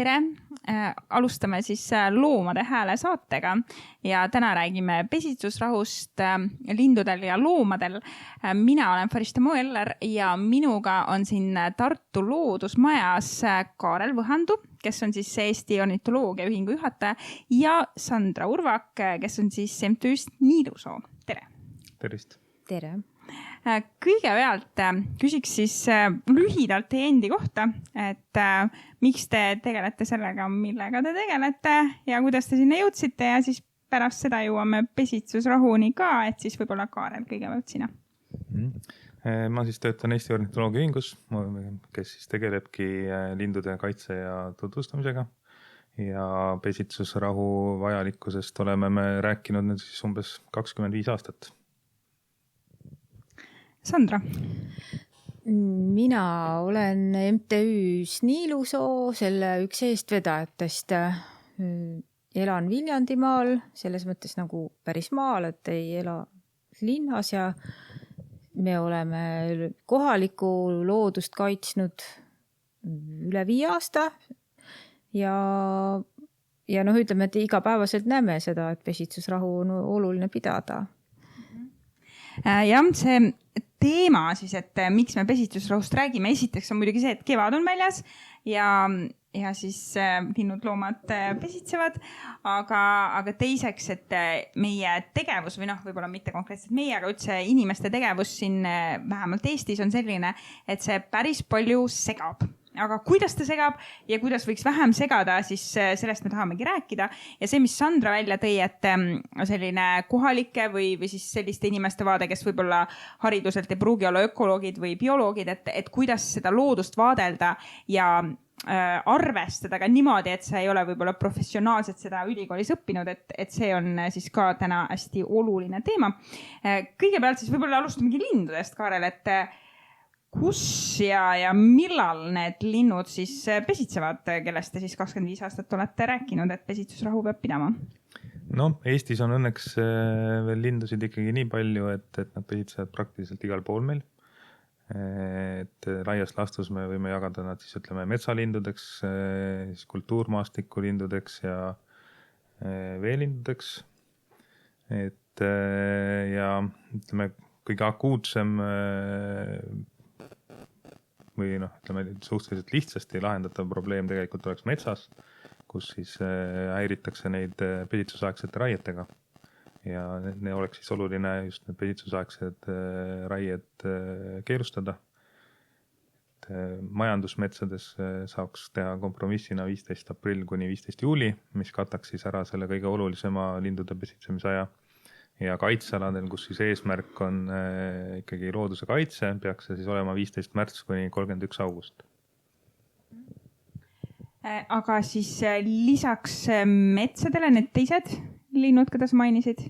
tere! Alustame siis Loomade hääle saatega ja täna räägime pesitsusrahust lindudel ja loomadel. Mina olen Farista Moeller ja minuga on siin Tartu Loodusmajas Kaarel Võhandu, kes on siis Eesti Ornitoloogia Ühingu juhataja ja Sandra Urvak, kes on siis MTÜ-st Niilusoo. Tere! Tervist! Tere! Kõigepealt küsiks siis lühidalt teie endi kohta, et miks te tegelete sellega, millega te tegelete ja kuidas te sinna jõudsite ja siis pärast seda jõuame pesitsusrahuni ka, et siis võib-olla Kaarel kõigepealt sina. Ma siis töötan Eesti Ornitoloogia Ühingus, kes siis tegelebki lindude kaitse ja tutvustamisega ja pesitsusrahu vajalikkusest oleme me rääkinud nüüd siis umbes 25 aastat. Sandra? Mina olen MTÜ-s Niilusoo, selle üks eestvedajatest. Elan Viljandimaal, selles mõttes nagu päris maal, et ei ela linnas ja me oleme kohalikku loodust kaitsnud üle 5 aasta ja ütleme, et igapäevaselt näeme seda, et pesitsusrahu on oluline pidada. Ja see teema siis, et miks me pesitsusrahust räägime, esiteks on muidugi see, et kevad on väljas ja siis linnud loomad pesitsevad, aga teiseks, et meie tegevus või võib-olla mitte konkreetselt meie, aga üldse inimeste tegevus siin vähemalt Eestis on selline, et see päris palju segab. Aga kuidas ta segab ja kuidas võiks vähem segada, siis sellest me tahamegi rääkida. Ja see, mis Sandra välja tõi, et selline kohalike või siis selliste inimeste vaade, kes võib-olla hariduselt ei pruugi olla ökoloogid või bioloogid, et kuidas seda loodust vaadelda ja arvestada ka niimoodi, et sa ei ole võib-olla professionaalselt seda ülikoolis õppinud, et see on siis ka täna hästi oluline teema. Kõigepealt siis võib-olla alustamegi lindudest, Kaarel, et kus ja millal need linnud siis pesitsevad, kellest te siis 25 aastat olete rääkinud, et pesitsusrahu peab pidama? Eestis on õnneks veel lindusid ikkagi nii palju, et nad pesitsevad praktiliselt igal pool meil. Et laias laastus me võime jagada nad siis metsalindudeks, siis kultuurmaastiku lindudeks ja veelindudeks. Ja ütleme, kõige akuutsem või suhteliselt lihtsasti lahendatav probleem tegelikult oleks metsas, kus siis häiritakse neid pesitsusaegsete raietega. Ja ne oleks siis oluline just need pesitsusaegsed raied keelustada. Majandusmetsades saaks teha kompromissina 15 aprill kuni 15 juuli, mis kataks siis ära selle kõige olulisema lindude pesitsemisaja. Ja kaitsealadel, kus siis eesmärk on ikkagi looduse kaitse, peaks see siis olema 15 märts kuni 31 august. Aga siis lisaks metsadele need teised linnud, keda sa mainisid?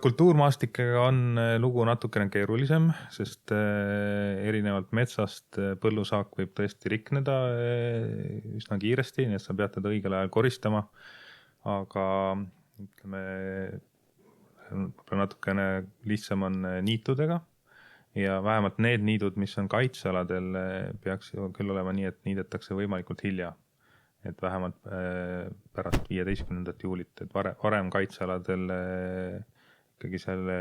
Kultuurmaastikega on lugu natukene keerulisem, sest erinevalt metsast põllusaak võib tõesti rikneda üsna kiiresti, nii et sa pead teda õigel ajal koristama, aga ütleme, natukene lihtsam on niitudega ja vähemalt need niidud, mis on kaitsealadel, peaks küll olema nii, et niidetakse võimalikult hilja. Et vähemalt pärast 15. juulit, et varem kaitsealadel ikkagi selle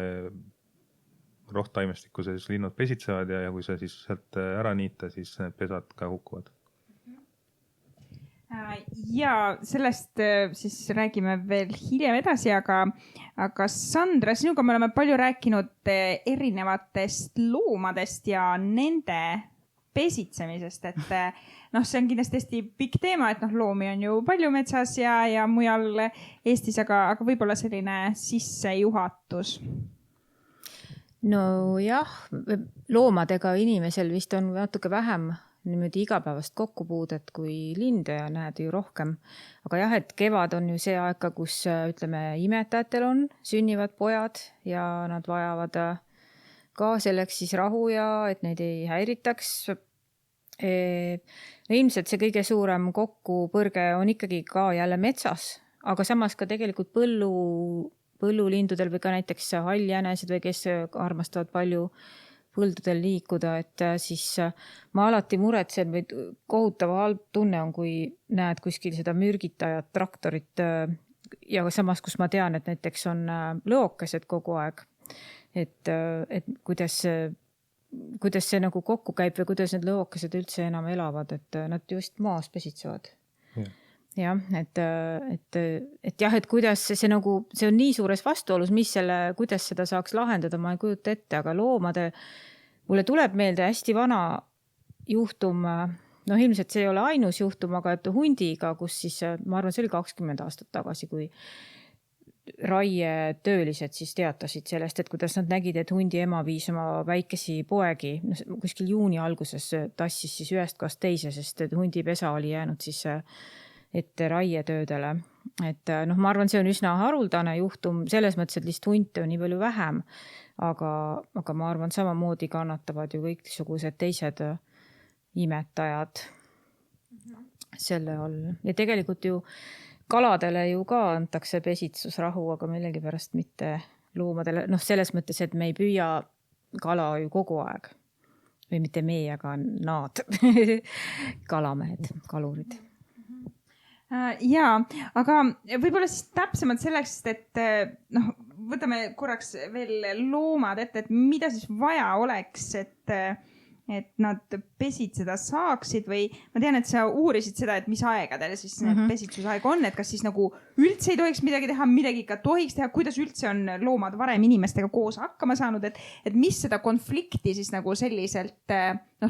rohttaimestikuses linnud pesitsevad ja kui see siis sealt ära niita, siis need pesad ka hukkuvad. Ja sellest siis räägime veel hiljem edasi, aga Sandra, sinuga me oleme palju rääkinud erinevatest loomadest ja nende pesitsemisest, et see on kindlasti hästi pikk teema, et loomi on ju palju metsas ja mujal Eestis, aga võib-olla selline sissejuhatus. Jah, loomadega inimesel vist on natuke vähem niimoodi igapäevast kokkupuudet kui linde ja näed ju rohkem. Aga jah, et kevad on ju see aeg, kus imetajatel on, sünnivad pojad ja nad vajavad ka selleks siis rahu ja et neid ei häiritaks. Ilmselt see kõige suurem kokkupõrge on ikkagi ka jälle metsas, aga samas ka tegelikult põllulindudel või ka näiteks halljänesed või kes armastavad palju põldudel liikuda, et siis ma alati muretsen või kohutava halb tunne on, kui näed kuskil seda mürgitajat, traktorit ja samas, kus ma tean, et näiteks on lõokesed kogu aeg, et kuidas see nagu kokku käib või kuidas need lõokesed üldse enam elavad, et nad just maas pesitsevad. Jah, et kuidas see nagu, see on nii suures vastuolus, kuidas seda saaks lahendada, ma ei kujuta ette, aga loomade, mulle tuleb meelde hästi vana juhtum, ilmselt see ei ole ainus juhtum, aga et hundiga, kus siis, ma arvan, see oli 20 aastat tagasi, kui raietöölised siis teatasid sellest, et kuidas nad nägid, et hundi ema viis oma väikesi poegi, kuskil juuni alguses tassis siis ühest kohast teise, sest et hundipesa oli jäänud siis ette raietöödele. Et ma arvan, see on üsna haruldane juhtum selles mõttes, et lihtsalt hunte on nii palju vähem, aga ma arvan, samamoodi kannatavad ju kõiksugused teised imetajad selle all. Ja tegelikult ju kaladele ju ka antakse pesitsusrahu, aga millegipärast mitte loomadele. Selles mõttes, et me ei püüa kala ju kogu aeg. Või mitte meie, aga naad. Kalamehed, kalurid. Jaa, aga võib-olla siis täpsemalt selleks, et võtame korraks veel loomad ette, et mida siis vaja oleks, et nad pesitseda saaksid või ma tean, et sa uurisid seda, et mis aegadel siis pesitsusaeg on, et kas siis nagu üldse ei tohiks midagi teha, midagi ikka tohiks teha, kuidas üldse on loomad varem inimestega koos hakkama saanud, et mis seda konflikti siis nagu selliselt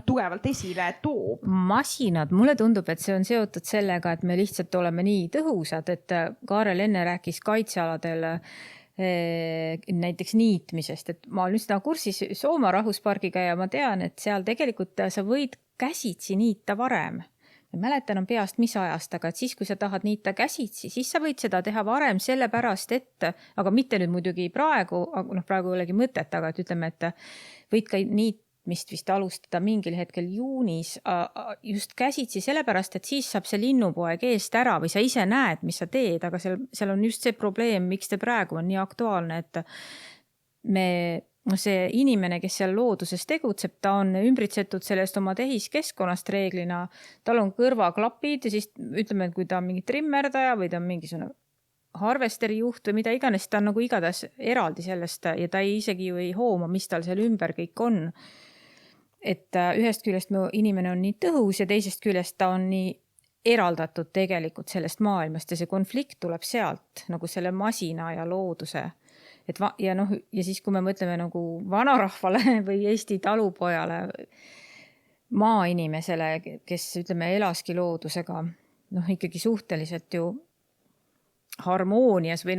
tugevalt esile toob? Masinad, mulle tundub, et see on seotud sellega, et me lihtsalt oleme nii tõhusad, et Kaarel enne rääkis kaitsealadel näiteks niitmisest, et ma olen üsna kursis Sooma rahvuspargiga ja ma tean, et seal tegelikult sa võid käsitsi niita varem. Ma mäletan on peast mis ajast, aga et siis, kui sa tahad niita käsitsi, siis sa võid seda teha varem sellepärast, aga mitte nüüd muidugi praegu, praegu ei olegi mõtet, aga et ütleme, et võid ka niitmist vist alustada mingil hetkel juunis just käsitsi sellepärast, et siis saab see linnupoeg eest ära või sa ise näed, mis sa teed, aga seal on just see probleem, miks see praegu on nii aktuaalne, et see inimene, kes seal looduses tegutseb, ta on ümbritsetud sellest oma tehiskeskkonnast reeglina, tal on kõrvaklapid ja siis ütleme, et kui ta on mingi trimmerdaja või ta on mingisugune harvesteri juht või mida iganes, ta on nagu igatahes eraldi sellest ja ta isegi ju ei hooma, mis tal seal ümber kõik on. Et ühest küljest inimene on nii tõhus ja teisest küljest ta on nii eraldatud tegelikult sellest maailmast ja see konflikt tuleb sealt nagu selle masina ja looduse. Ja siis, kui me mõtleme nagu vanarahvale või Eesti talupojale, maainimesele, kes ütleme elaski loodusega, ikkagi suhteliselt ju harmoonias või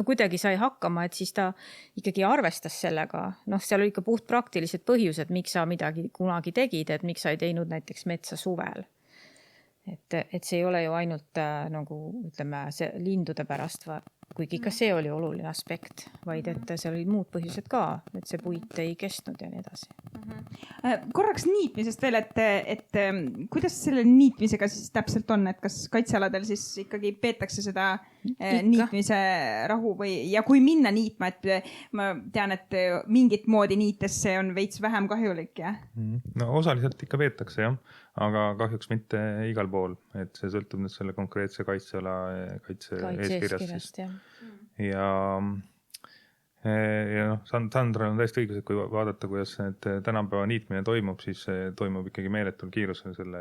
kuidagi sai hakkama, et siis ta ikkagi arvestas sellega. Seal oli ikka puht praktilised põhjused, miks sa midagi kunagi tegid, et miks sa ei teinud näiteks metsa suvel. Et see ei ole ju ainult ütleme, see lindude pärast, kuigi ka see oli oluline aspekt, vaid et seal oli muud põhjused ka, et see puit ei kestnud ja nii edasi. Korraks niitmisest veel, et kuidas selle niitmisega siis täpselt on, et kas kaitsealadel siis ikkagi peetakse seda niitmise rahu ja kui minna niitma, et ma tean, et mingit moodi niites see on veits vähem kahjulik, jah? Osaliselt ikka veetakse, jah, aga kahjuks mitte igal pool, et see sõltub nüüd selle konkreetse kaitseala eeskirjast. Ja Sandra on täiesti õigus, et kui vaadata, kuidas tänapäeva niitmine toimub, siis toimub ikkagi meeletul kiirusel see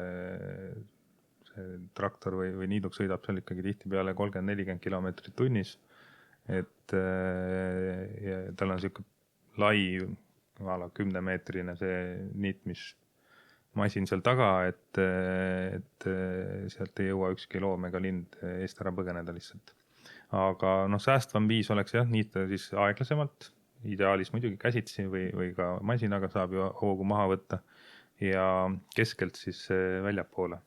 traktor või niiduk sõidab seal ikkagi tihti peale 30-40 kilomeetrit tunnis. Et ja tal on selline lai 10-meetrine see niitmismasin seal taga, et sealt ei jõua ükski loom ega lind eest ära põgeneda lihtsalt. Aga säästvam viis oleks niita siis aeglasemalt, ideaalis muidugi käsitsi või ka masinaga saab ju hoogu maha võtta ja keskelt siis väljapoole,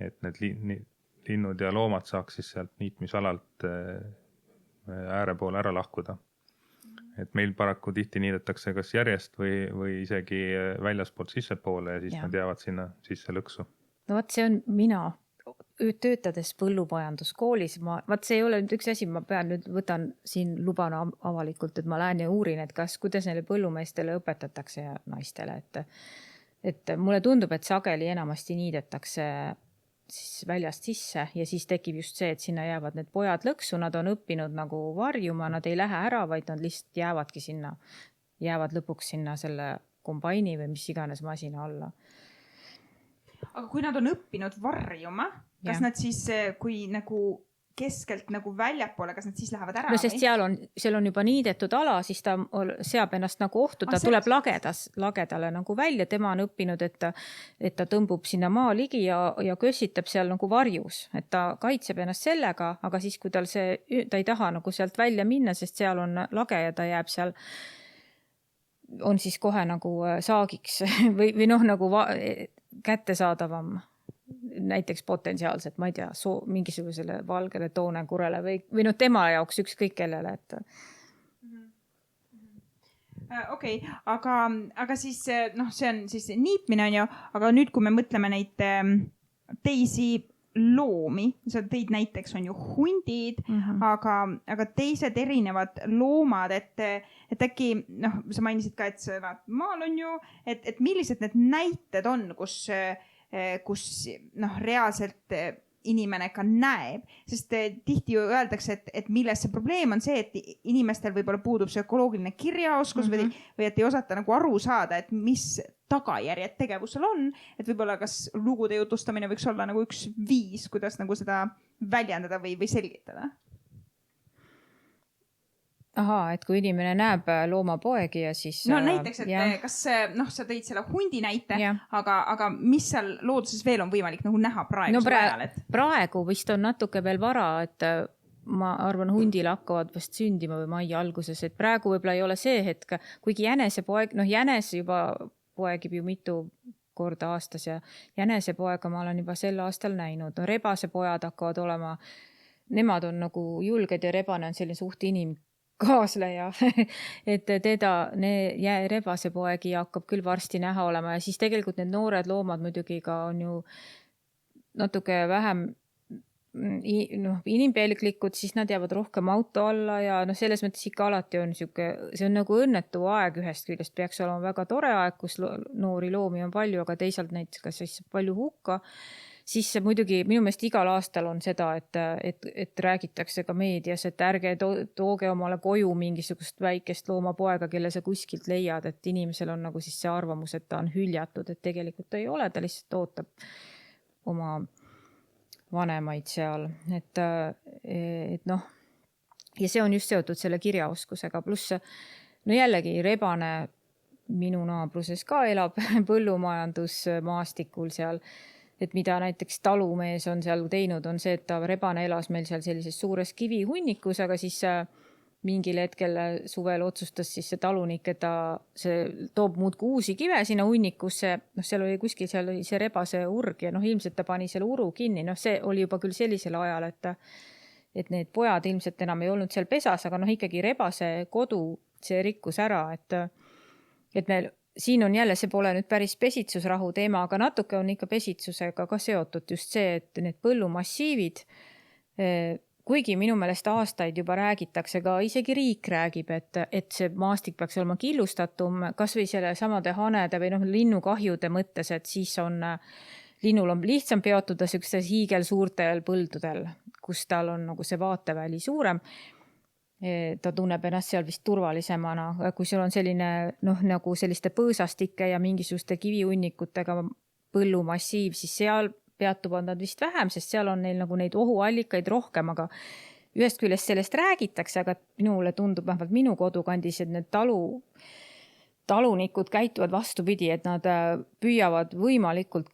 et need linnud ja loomad saaks siis sealt niitmisalalt ääre poole ära lahkuda. Et meil paraku tihti niidetakse kas järjest või isegi väljaspoolt sissepoole ja siis nad jäävad sinna sisse lõksu. Vaat see on mina töötades põllumajanduskoolis, vaat see ei ole nüüd üks asi, ma võtan siin lubana avalikult, et ma lähen ja uurin, et kuidas neile põllumeestele õpetatakse ja naistele, et mulle tundub, et sageli enamasti niidetakse siis väljast sisse ja siis tekib just see, et sinna jäävad need pojad lõksu, nad on õppinud nagu varjuma, nad ei lähe ära, vaid nad lihtsalt jäävad lõpuks sinna selle kombaini või mis iganes masina alla. Aga kui nad on õppinud varjuma, kas nad siis, kui nagu keskelt nagu väljapoole, kas nad siis lähevad ära? No sest seal on juba niidetud ala, siis ta seab ennast nagu ohtu, ta tuleb lagedale nagu välja, tema on õppinud, et ta tõmbub sinna maa ligi ja kössitab seal nagu varjus, et ta kaitseb ennast sellega, aga siis kui ta ei taha nagu sealt välja minna, sest seal on lage ja ta jääb seal, on siis kohe nagu saagiks või noh, nagu kättesaadavam näiteks potentsiaalselt, ma ei tea, mingisugusele valgele toonekurele või no tema jaoks ükskõik kellele, et. Okei, aga siis noh, see on siis niitmine on ju, aga nüüd, kui me mõtleme neid teisi loomi, sa tõid näiteks on ju hundid, aga teised erinevad loomad, et äkki, noh, sa mainisid ka, et sa maal on ju, et millised need näited on, kus noh, reaalselt inimene ka näeb, sest tihti ju öeldakse, et milles see probleem on see, et inimestel võib-olla puudub see ökoloogiline kirjaoskus või et ei osata nagu aru saada, et mis tagajärjed tegevusel on, et võib-olla kas lugude jutustamine võiks olla nagu üks viis, kuidas nagu seda väljendada või selgitada. Ahaa, et kui inimene näeb loomapoegi ja siis. No näiteks, et kas sa tõid selle hundi näite, aga mis seal looduses veel on võimalik nagu näha praegusel ajal? Praegu vist on natuke veel vara, et ma arvan, hundil hakkavad vast sündima või mai alguses, et praegu võib-olla ei ole see hetk, kuigi jänesepoeg, jänes juba poegib ju mitu korda aastas ja jänesepoega ma olen juba sel aastal näinud. No, rebasepojad hakkavad olema, nemad on nagu julged ja rebane on selline suht kaasleja, et rebasepoegi hakkab küll varsti näha olema ja siis tegelikult need noored loomad muidugi ka on ju natuke vähem inimpeeliklikud, siis nad jäävad rohkem auto alla ja selles mõttes ikka alati on see on nagu õnnetu aeg ühest küljest, peaks olema väga tore aeg, kus noori loomi on palju, aga teisalt näiteks ka siis palju hukka. Siis muidugi minu meelest igal aastal on seda, et räägitakse ka meedias, et ärge tooge omale koju mingisugust väikest loomapoega, kelle sa kuskilt leiad, et inimesel on nagu siis see arvamus, et ta on hüljatud, et tegelikult ei ole, ta lihtsalt ootab oma vanemaid seal. Et noh, ja see on just seotud selle kirjaoskusega, pluss jällegi rebane minu naabruses ka elab põllumajandusmaastikul seal. Et mida näiteks talumees on seal teinud, on see, et ta rebane elas meil seal sellises suures kivihunnikus, aga siis mingil hetkel suvel otsustas siis see talunik, et see toob muudku uusi kive sinna hunnikusse. Seal oli kuskil seal oli see rebase urg ja ilmselt ta pani selle uru kinni. See oli juba küll sellisel ajal, et need pojad ilmselt enam ei olnud seal pesas, aga ikkagi rebase kodu see rikkus ära, et meil siin on jälle, see pole nüüd päris pesitsusrahu teema, aga natuke on ikka pesitsusega ka seotud just see, et need põllumassiivid, kuigi minu meelest aastaid juba räägitakse, ka isegi riik räägib, et see maastik peaks olema killustatum, kas või selle samade hanede või linnukahjude mõttes, et siis linnul on lihtsam peotuda sellistes hiigelsuurtel põldudel, kus tal on nagu see vaateväli suurem. Ta tunneb ennast seal vist turvalisemana, kui sul on selline nagu selliste põõsastike ja mingisuguste kivihunnikutega põllumassiiv, siis seal peatuvad nad vist vähem, sest seal on neil nagu neid ohuallikaid rohkem, aga ühest küljest sellest räägitakse, aga minule tundub vähemalt minu kodukandis, et need talunikud käituvad vastupidi, et nad püüavad võimalikult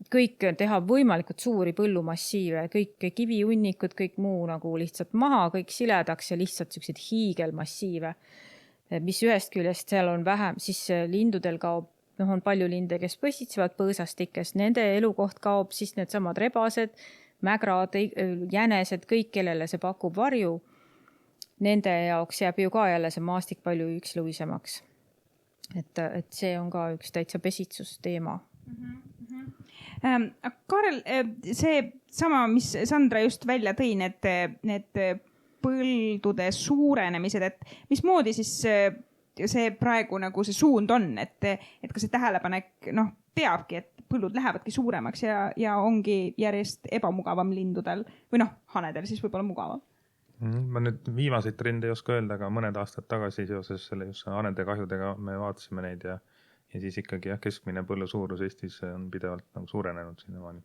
kõik teha võimalikult suuri põllumassiive, kõik kivihunnikud, kõik muu nagu lihtsalt maha, kõik siledaks ja lihtsalt sellised hiigelmassiive, mis ühest küljest seal on vähem, siis lindudel kaob, on palju linde, kes põsitsevad põõsastikes, nende elukoht kaob, siis need samad rebased, mägrad, jänesed, kõik, kellele see pakub varju, nende jaoks jääb ju ka jälle see maastik palju üksluisemaks. Et see on ka üks täitsa pesitsusteema. Kaarel, see sama, mis Sandra just välja tõi, need põldude suurenemised, et mismoodi siis see praegu nagu see suund on, et ka see tähelepanek peabki, et põllud lähevadki suuremaks ja ongi järjest ebamugavam lindudel või hanedel siis võib-olla mugavam. Ma nüüd viimaseid trende ei oska öelda, aga mõned aastad tagasi seoses selle just hanede kahjudega me vaatasime neid ja siis ikkagi keskmine põllu suurus Eestis on pidevalt nagu suurenenud sinnamaani.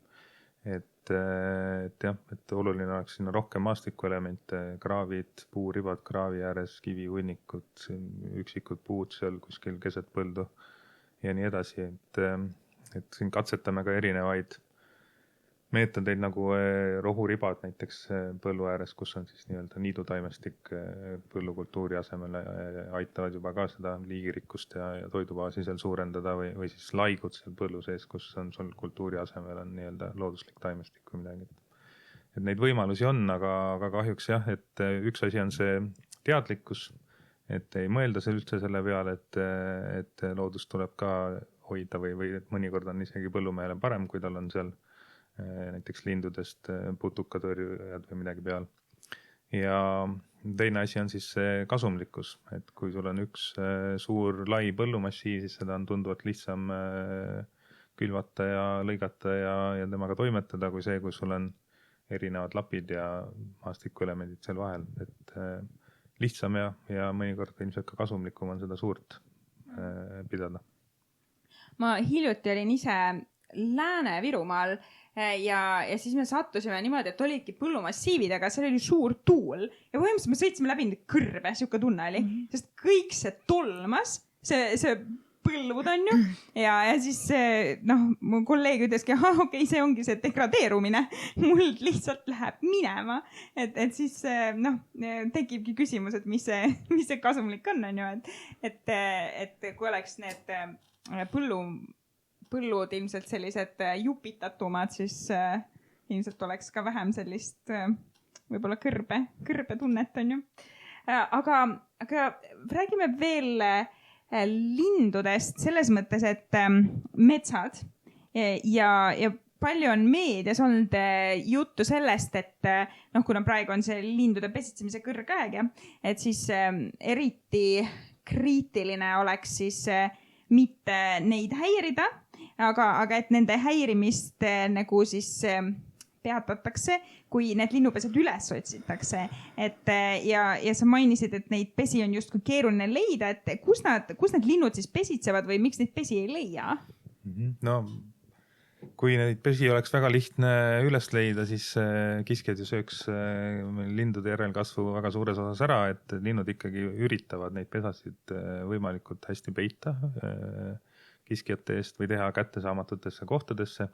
Et oluline oleks sinna rohkem maastikuelemente, kraavid, puuribad kraavi ääres, kivihunnikud, üksikud puud seal kuskil keset põldu ja nii edasi. Et siin katsetame ka erinevaid meetodeid nagu rohuribad näiteks põllu ääres, kus on siis nii-öelda niidutaimestik põllukultuuri asemel aitavad juba ka seda liigirikkust ja toidubaasi seal suurendada või siis laigud seal põllu sees, kus on sul kultuuri asemel on nii-öelda looduslik taimestik või midagi. Et neid võimalusi on, aga kahjuks et üks asi on see teadlikkus, et ei mõelda üldse selle peale, et loodust tuleb ka hoida või mõnikord on isegi põllumehele parem, kui tal on seal näiteks lindudest putukatõrjujad või midagi peal. Ja teine asi on siis see kasumlikkus, et kui sul on üks suur lai põllumassiiv, siis seda on tunduvalt lihtsam külvata ja lõigata ja temaga toimetada kui see, kui sul on erinevad lapid ja maastikuelemendid seal vahel. Et lihtsam ja mõnikord ilmselt ka kasumlikum on seda suurt pidada. Ma hiljuti olin ise Lääne-Virumaal ja siis me sattusime niimoodi, et olidki põllumassiivid, aga seal oli suur tuul ja põhimõtteliselt me sõitsime läbi nüüd kõrve, siuke tunne oli, sest kõik see tolmas, see põlvud on ju ja siis mu kolleeg ütleski, okei, see ongi see degradeerumine, muld lihtsalt läheb minema, et siis tekibki küsimus, et mis see kasumlik on ju, et kui oleks need põllud ilmselt sellised jupitatumad, siis ilmselt oleks ka vähem sellist võib-olla kõrbe tunnet on ju. Aga räägime veel lindudest selles mõttes, et metsad ja palju on meedias olnud juttu sellest, et kuna praegu on see lindude pesitsemise kõrgaeg, et siis eriti kriitiline oleks siis mitte neid häirida, aga et nende häirimist nagu siis peatatakse, kui need linnupesad üles otsitakse. Ja sa mainisid, et neid pesi on justkui keeruline leida, et kus need linnud siis pesitsevad või miks neid pesi ei leia? No, kui neid pesi oleks väga lihtne üles leida, siis kiskjad ju sööks lindude järelkasvu väga suures osas ära, et linnud ikkagi üritavad neid pesasid võimalikult hästi peita kiskjate eest või teha kättesaamatutesse kohtadesse.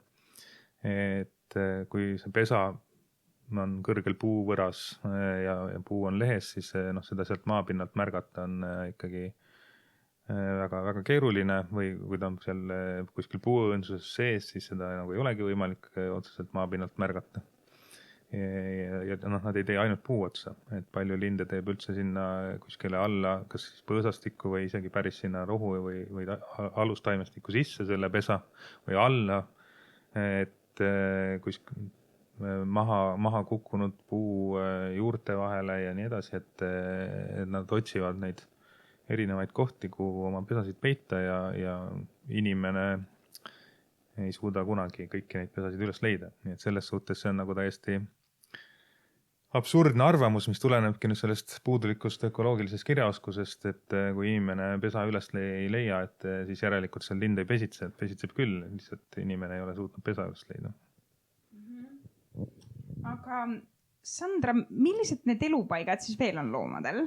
Et kui see pesa on kõrgel puuvõras ja puu on lehes, siis seda sealt maapinnalt märgata on ikkagi väga keeruline või kui ta on seal kuskil puuõõnsuses sees, siis seda nagu ei olegi võimalik otseselt maapinnalt märgata. Ja nad ei tee ainult puu otsa, et palju linde teeb üldse sinna kuskile alla, kas siis põõsastikku või isegi päris sinna rohu või alustaimestikku sisse selle pesa või alla, et maha kukkunud puu juurte vahele ja nii edasi, et nad otsivad neid erinevaid kohti, kuhu oma pesasid peita ja inimene ei suuda kunagi kõiki neid pesasid üles leida. Nii et selles suhtes see on nagu täiesti absurdne arvamus, mis tulenebki nüüd sellest puudulikust ökoloogilisest kirjaoskusest, et kui inimene pesa üles ei leia, et siis järelikult seal lind ei pesitse, et pesitseb küll, lihtsalt inimene ei ole suutnud pesa üles leida. Aga Sandra, millised need elupaigad siis veel on loomadel,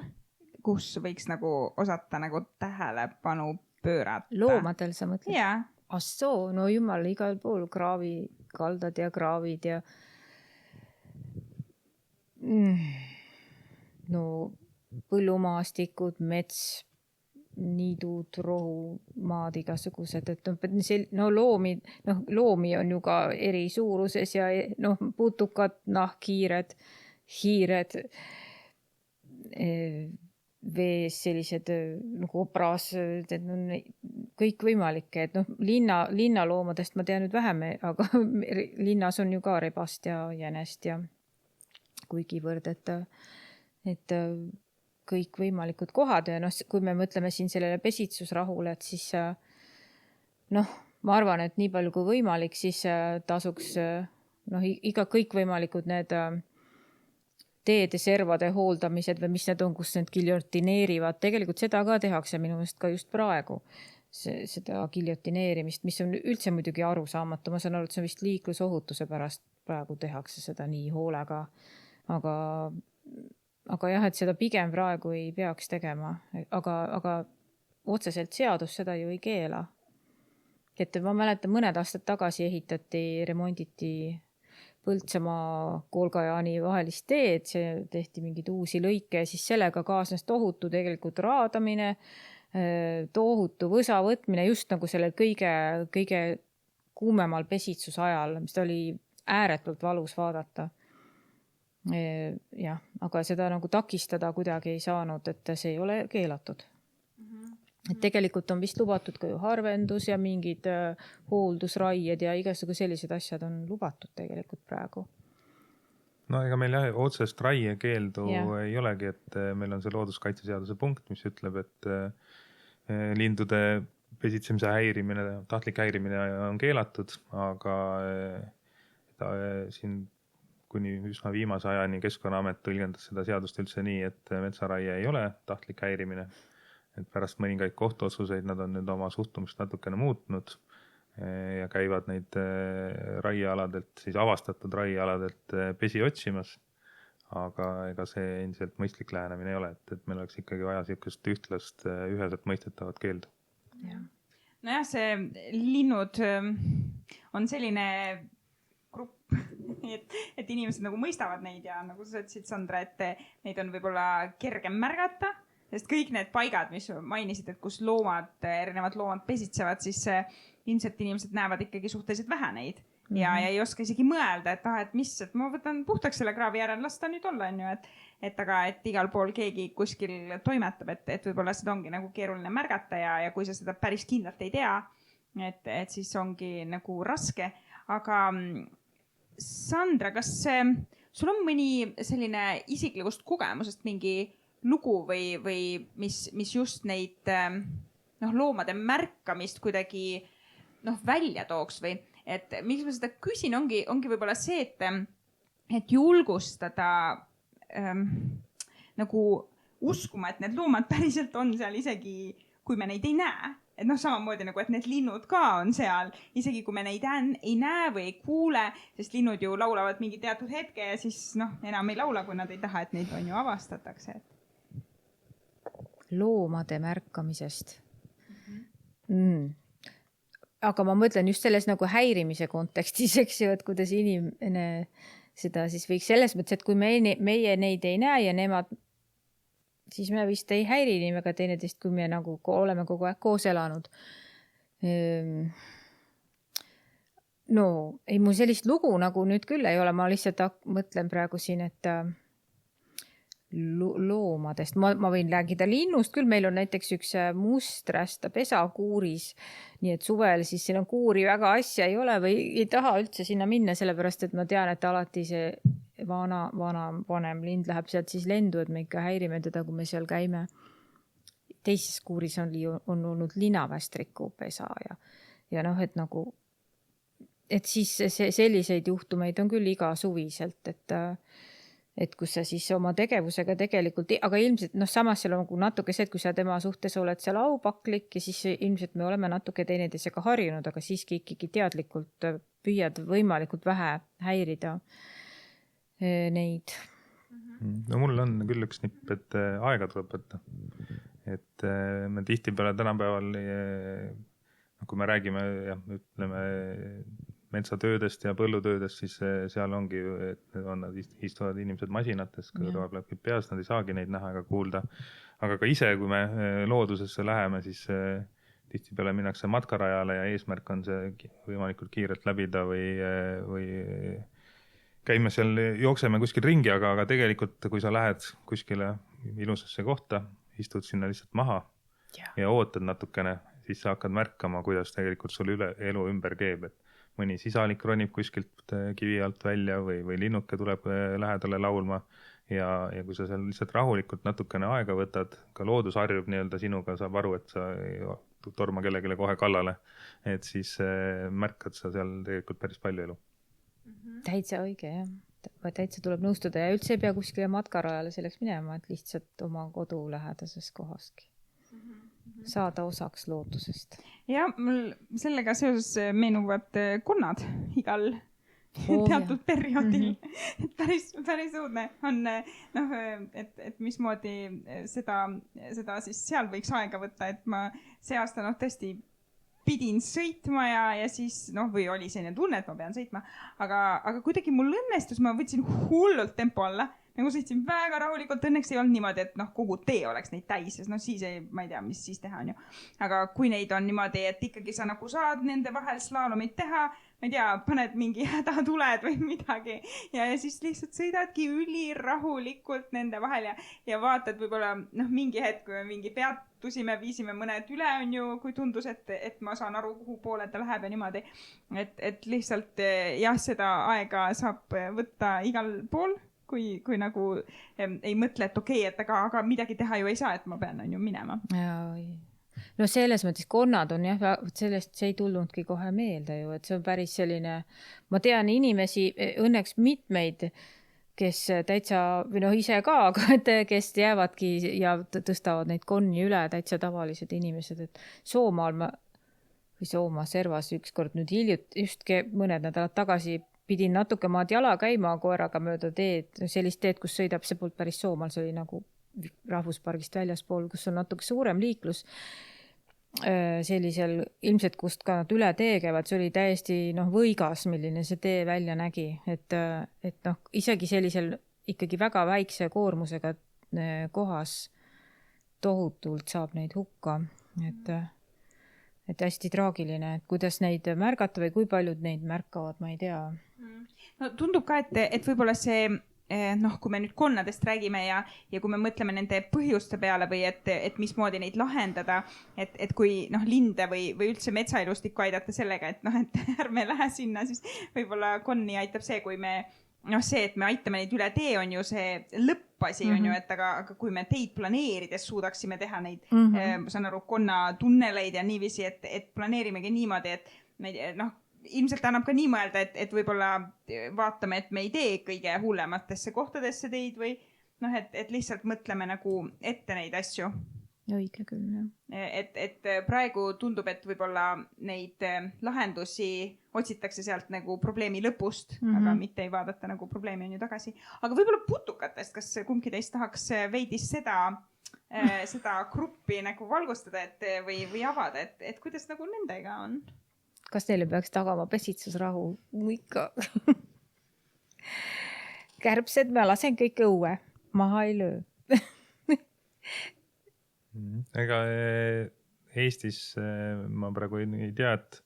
kus võiks nagu osata nagu tähelepanu pöörata? Loomadel sa mõtled? Jaa. Assoo, no jumal, igal pool kraavikaldad ja kraavid ja no põllumaastikud, mets, niidud, rohumaad, igasugused, et loomi on ju ka eri suuruses ja putukad, nahkhiired, hiired, vees sellised nagu opraas, kõikvõimalikke, et linnaloomadest ma tean nüüd vähem, aga linnas on ju ka rebast ja jänest ja kuigivõrd, et kõikvõimalikud kohad ja kui me mõtleme siin sellele pesitsusrahule, et siis ma arvan, et nii palju kui võimalik, siis tasuks iga kõikvõimalikud need teede servade hooldamised või mis need on, kus need giljotineerivad. Tegelikult seda ka tehakse minu meelest ka just praegu, seda giljotineerimist, mis on üldse muidugi arusaamatu. Ma saan aru, et see on vist liiklusohutuse pärast praegu tehakse seda nii hoolega. Aga jah, et seda pigem praegu ei peaks tegema. Aga otseselt seadus seda ju ei keela. Et ma mäletan, mõned aastad tagasi remonditi Põltsamaa Kolgajaani vahelist teed, see tehti mingid uusi lõike ja siis sellega kaasnes tohutu tegelikult raadamine, tohutu võsa võtmine just nagu sellel kõige kuumemal pesitsuse ajal, mis oli ääretult valus vaadata. Jah, aga seda nagu takistada kuidagi ei saanud, et see ei ole keelatud. Et tegelikult on vist lubatud ka ju harvendus ja mingid hooldusraied ja igasugu sellised asjad on lubatud tegelikult praegu. No ega meil otsest raiekeeldu ei olegi, et meil on see looduskaitseseaduse punkt, mis ütleb, et lindude pesitsemise häirimine, tahtlik häirimine on keelatud, aga siin kuni üsna viimase ajani Keskkonnaamet tõlgendas seda seadust üldse nii, et metsaraie ei ole tahtlik häirimine. Et pärast mõningaid kohtuotsuseid nad on nüüd oma suhtumist natukene muutnud ja käivad neid raiealadelt, siis avastatud raiealadelt pesi otsimas. Aga ega see endiselt mõistlik lähenemine ei ole, et meil oleks ikkagi vaja siukest ühtlast, üheselt mõistetavat keeldu. Nojah, see linnud on selline grupp, et inimesed nagu mõistavad neid ja nagu sa ütlesid, Sandra, et neid on võib-olla kergem märgata. Sest kõik need paigad, mis mainisid, et kus erinevad loomad pesitsevad, siis ilmselt inimesed näevad ikkagi suhteliselt vähe neid. Ja ei oska isegi mõelda, et ma võtan puhtaks selle kraavi järel, las ta nüüd olla, aga igal pool keegi kuskil toimetab, et võib-olla seda ongi nagu keeruline märgata ja kui sa seda päris kindlalt ei tea, et siis ongi nagu raske. Aga Sandra, kas sul on mõni selline isiklikust kogemusest mingi lugu või mis just neid loomade märkamist kuidagi välja tooks või et miks ma seda küsin, ongi võib-olla see, et julgustada nagu uskuma, et need loomad päriselt on seal isegi, kui me neid ei näe. Et samamoodi nagu, et need linnud ka on seal, isegi kui me neid ei näe või ei kuule, sest linnud ju laulavad mingi teatud hetke ja siis enam ei laula, kui nad ei taha, et neid on ju avastatakse. Loomade märkamisest. Aga ma mõtlen just selles nagu häirimise kontekstis, eks ju, et kuidas inimene seda siis võiks selles mõttes, et kui meie neid ei näe ja nemad, siis me vist ei häiri nii väga teineteist, kui me nagu oleme kogu aeg koos elanud. No, ei mul sellist lugu nagu nüüd küll ei ole, ma lihtsalt mõtlen praegu siin, et loomadest. Ma võin räägida linnust küll, meil on näiteks üks musträsta pesakuuris, nii et suvel siis siin on kuuri väga asja ei ole või ei taha üldse sinna minna, sellepärast et ma tean, et alati see vanem lind läheb sealt siis lendu, et me ikka häirime teda, kui me seal käime. Teises kuuris on olnud linavästriku pesa ja et nagu, et siis selliseid juhtumeid on küll iga suviselt, et kus sa siis oma tegevusega tegelikult, aga ilmselt samas seal on natuke see, et kui sa tema suhtes oled seal aupaklik ja siis ilmselt me oleme natuke teineteisega harjunud, aga siiski ikkagi teadlikult püüad võimalikult vähe häirida neid. No mul on küll üks nipp, et aega tuleb võtta. Et me tihtipeale tänapäeval, kui me räägime, ütleme, metsatöödest ja põllutöödest, siis seal ongi, et nad istuvad inimesed masinates, kõrvaklapid peas, nad ei saagi neid näha ega kuulda. Aga ka ise, kui me loodusesse läheme, siis tihtipeale minnakse matkarajale ja eesmärk on see võimalikult kiirelt läbida või käime seal, jookseme kuskil ringi, aga tegelikult kui sa lähed kuskile ilusasse kohta istud sinna lihtsalt maha ja ootad natukene, siis sa hakkad märkama, kuidas tegelikult sul elu ümber keeb, et mõni sisalik ronib kuskilt kivi alt välja või linnuke tuleb lähedale laulma ja kui sa seal lihtsalt rahulikult natukene aega võtad, ka loodus harjub nii-öelda sinuga, saab aru, et sa ei torma kellelegi kohe kallale, et siis märkad sa seal tegelikult päris palju elu. Täitsa õige, jah. Täitsa tuleb nõustuda ja üldse ei pea kuskile matkarajale selleks minema, et lihtsalt oma kodu lähedases kohaski saada osaks loodusest. Ja mul sellega seoses meenuvad konnad igal teatud perioodil. Et päris uudne on, et mismoodi seda siis seal võiks aega võtta, et ma see aasta tõesti pidin sõitma ja siis, või oli selline tunne, et ma pean sõitma, aga kuidagi mul õnnestus, ma võtsin hullult tempo alla, nagu sõitsin väga rahulikult, õnneks ei olnud niimoodi, et kogu tee oleks neid täis, sest siis ma ei tea, mis siis teha on ju. Aga kui neid on niimoodi, et ikkagi sa nagu saad nende vahel slaalomit teha, ma ei tea, paned mingi hädatuled või midagi ja siis lihtsalt sõidadki ülirahulikult nende vahel ja vaatad võib-olla mingi hetk, kui me mingi peatusime, viisime mõned üle on ju, kui tundus, et ma saan aru, kuhu poole ta läheb ja niimoodi. Et lihtsalt jah, seda aega saab võtta igal pool, kui nagu ei mõtle, et okei, et aga midagi teha ju ei saa, et ma pean on ju minema. No selles mõttes konnad on jah, sellest see ei tulnudki kohe meelde ju, et see on päris selline, ma tean inimesi, õnneks mitmeid, kes täitsa, või ise ka, aga kes jäävadki ja tõstavad neid konni üle, täitsa tavalised inimesed, et Soomaal või Soomaa servas ükskord nüüd just mõned nädalad tagasi pidin natuke maad jala käima koeraga mööda teed, sellist teed, kus sõidab see poolt päris Soomaal, see oli nagu rahvuspargist väljaspool, kus on natuke suurem liiklus sellisel ilmselt, kust ka nad üle tee käivad, see oli täiesti võigas, milline see tee välja nägi, et isegi sellisel ikkagi väga väikse koormusega kohas tohutult saab neid hukka, et hästi traagiline, et kuidas neid märgata või kui paljud neid märkavad, ma ei tea. No tundub ka, et võib-olla see kui me nüüd konnadest räägime ja kui me mõtleme nende põhjuste peale või et mismoodi neid lahendada, et kui linde või üldse metsaelustikku aidata sellega, et ärme lähe sinna, siis võib-olla konni aitab see, kui me see, et me aitame neid üle tee on ju see lõppasi on ju, et aga kui me teid planeerides suudaksime teha neid, ma saan aru, konnatunneleid ja niiviisi, et planeerimegi niimoodi, et me ilmselt annab ka nii mõelda, et võib-olla vaatame, et me ei tee kõige hullematesse kohtadesse teid või et lihtsalt mõtleme nagu ette neid asju. Õige küll, jah. Et praegu tundub, et võib-olla neid lahendusi otsitakse sealt nagu probleemi lõpust, aga mitte ei vaadata nagu probleemi on ju tagasi. Aga võib-olla putukatest, kas kumbki teist tahaks veidis seda gruppi nagu valgustada või avada, et kuidas nagu nendega on? Kas neile peaks tagama pesitsusrahu? Ikka. Kärbsed ma lasen kõik õue. Maha ei löö. Ega Eestis ma praegu ei tea, et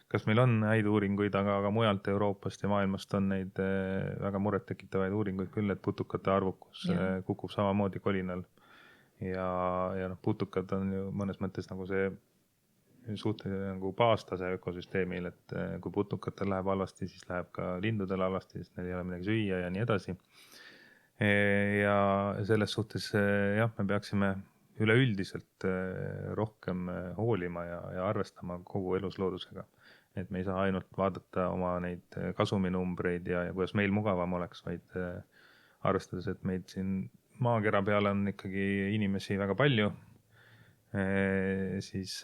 kas meil on häid uuringuid, aga mujalt Euroopast ja maailmast on neid väga muret tekitavaid uuringuid küll, et putukate arvukus kukub samamoodi kolinal. Ja putukad on ju mõnes mõttes nagu see suhteliselt nagu baastase ökosüsteemil, et kui putukatel läheb halvasti, siis läheb ka lindudel halvasti, siis neil ei ole midagi süüa ja nii edasi. Ja selles suhtes me peaksime üleüldiselt rohkem hoolima ja arvestama kogu elusloodusega. Et me ei saa ainult vaadata oma neid kasuminumbreid ja kuidas meil mugavam oleks, vaid arvestades, et meid siin maakera peal on ikkagi inimesi väga palju, siis